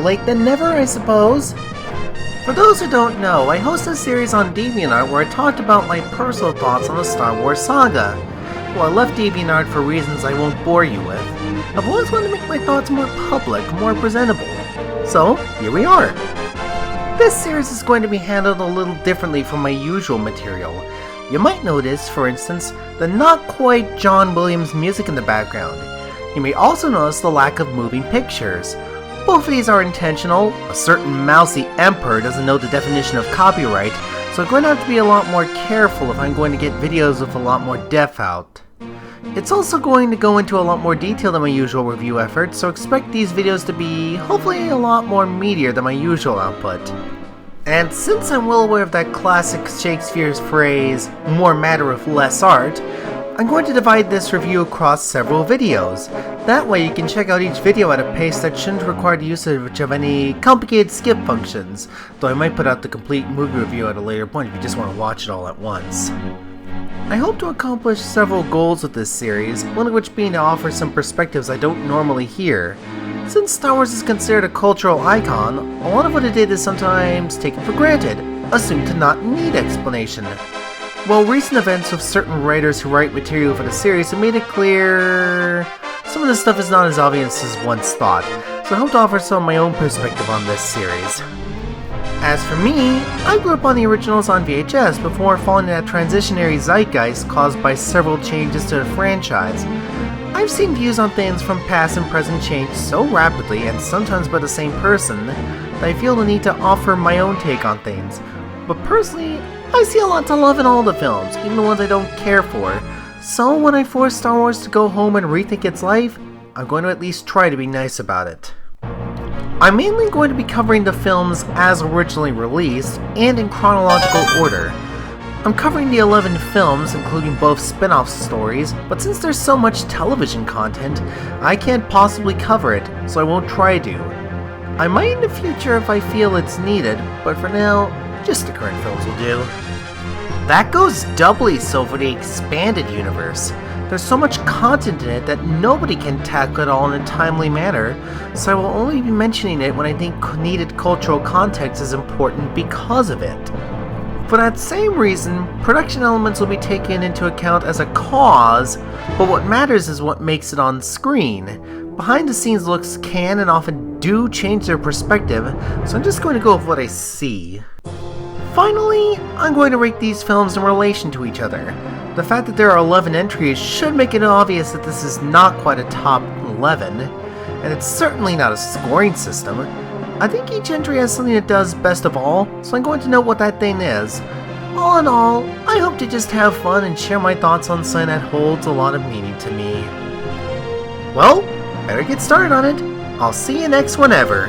late than never, I suppose. For those who don't know, I host a series on DeviantArt where I talked about my personal thoughts on the Star Wars Saga. Well, I left DeviantArt for reasons I won't bore you with. I've always wanted to make my thoughts more public, more presentable. So, here we are. This series is going to be handled a little differently from my usual material. You might notice, for instance, the not quite John Williams music in the background. You may also notice the lack of moving pictures. Both of these are intentional. A certain mousy emperor doesn't know the definition of copyright, so I'm going to have to be a lot more careful if I'm going to get videos with a lot more depth out. It's also going to go into a lot more detail than my usual review efforts, so expect these videos to be, hopefully, a lot more meatier than my usual output. And since I'm well aware of that classic Shakespeare's phrase, more matter with less art, I'm going to divide this review across several videos. That way you can check out each video at a pace that shouldn't require the usage of any complicated skip functions, though I might put out the complete movie review at a later point if you just want to watch it all at once. I hope to accomplish several goals with this series, one of which being to offer some perspectives I don't normally hear. Since Star Wars is considered a cultural icon, a lot of what it did is sometimes taken for granted, assumed to not need explanation. While recent events with certain writers who write material for the series have made it clear some of this stuff is not as obvious as once thought, so I hope to offer some of my own perspective on this series. As for me, I grew up on the originals on VHS before falling into that transitionary zeitgeist caused by several changes to the franchise. I've seen views on things from past and present change so rapidly and sometimes by the same person that I feel the need to offer my own take on things. But personally, I see a lot to love in all the films, even the ones I don't care for. So when I force Star Wars to go home and rethink its life, I'm going to at least try to be nice about it. I'm mainly going to be covering the films as originally released, and in chronological order. I'm covering the 11 films, including both spin-off stories, but since there's so much television content, I can't possibly cover it, so I won't try to. I might in the future if I feel it's needed, but for now, just the current films will do. That goes doubly so for the expanded universe. There's so much content in it that nobody can tackle it all in a timely manner, so I will only be mentioning it when I think needed cultural context is important because of it. For that same reason, production elements will be taken into account as a cause, but what matters is what makes it on screen. Behind the scenes looks can and often do change their perspective, so I'm just going to go with what I see. Finally, I'm going to rate these films in relation to each other. The fact that there are 11 entries should make it obvious that this is not quite a top 11, and it's certainly not a scoring system. I think each entry has something it does best of all, so I'm going to know what that thing is. All in all, I hope to just have fun and share my thoughts on something that holds a lot of meaning to me. Well, better get started on it. I'll see you next whenever.